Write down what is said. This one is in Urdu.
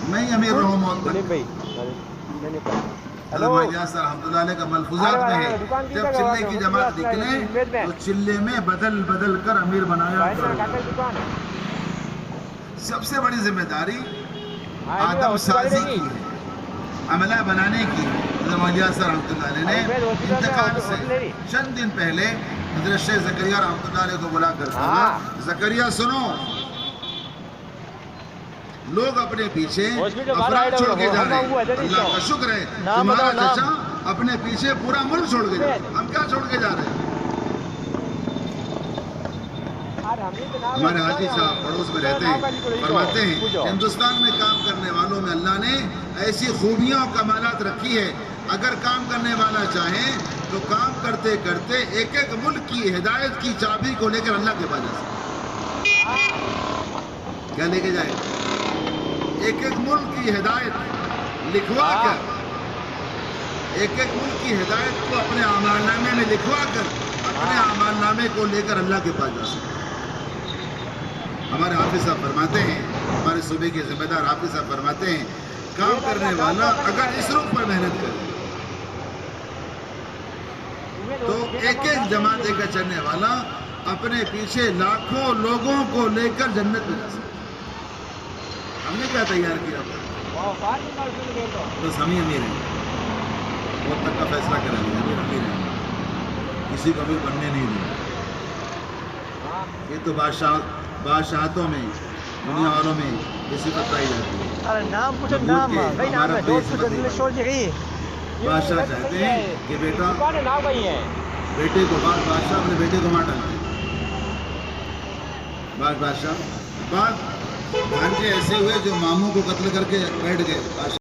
میں ہی امیر رہوں موت تک۔ حضرت یاسر رحمۃ اللہ علیہ کا ملفوظات میں ہے جب چلے کی جماعت نکلے تو چلے میں بدل بدل کر امیر بنایا کرو۔ سب سے بڑی ذمہ داری آدم سازی کی ہے، عملہ بنانے کی۔ حضرت یاسر رحمۃ اللہ علیہ نے انتقال سے چند دن پہلے حضرت شیخ زکریا رحمۃ اللہ علیہ کو بلا کر کہا زکریا سنو، لوگ اپنے پیچھے افراد چھوڑ کے جا رہے ہیں، اللہ کا شکر ہے تمہارا چچا اپنے پیچھے پورا ملک چھوڑ کے جا رہے ہیں، ہم کیا چھوڑ کے جا رہے ہیں؟ ہمارے حاجی صاحب پڑوس میں رہتے ہیں، فرماتے ہیں ہندوستان میں کام کرنے والوں میں اللہ نے ایسی خوبیاں اور کمالات رکھی ہے، اگر کام کرنے والا چاہے تو کام کرتے کرتے ایک ایک ملک کی ہدایت کی چابی کو لے کر اللہ کے پاس جا سکتے۔ کیا لے کے جائے؟ ایک ایک ملک کی ہدایت لکھوا کر، ایک ایک ملک کی ہدایت کو اپنے اعمال نامے میں لکھوا کر اپنے اعمال نامے کو لے کر اللہ کے پاس جا سکتے۔ ہمارے حافظ صاحب فرماتے ہیں، ہمارے صوبے کے ذمہ دار حافظ صاحب فرماتے ہیں کام کرنے والا اگر اس رخ پر محنت کرے تو ایک ایک جماعت کا چلنے والا اپنے پیچھے لاکھوں لوگوں کو لے کر جنت میں جا سکتا۔ ہم نے کیا تیار کیا؟ بس ہم ہی امیر ہیں، وقت تک کا فیصلہ کریں گے، امیر امیر ہیں، کسی کو بھی بننے نہیں دیں۔ یہ تو بادشاہتوں میں دنیا والوں میں یہ صفت پائی جاتی ہے۔ بادشاہ چاہتے ہیں کہ بیٹے کو بادشاہ اپنے بیٹے کو مار ڈالتے ہیں۔ بادشاہ بعد بھانجے ایسے ہوئے جو ماموں کو قتل کر کے بیٹھ گئے۔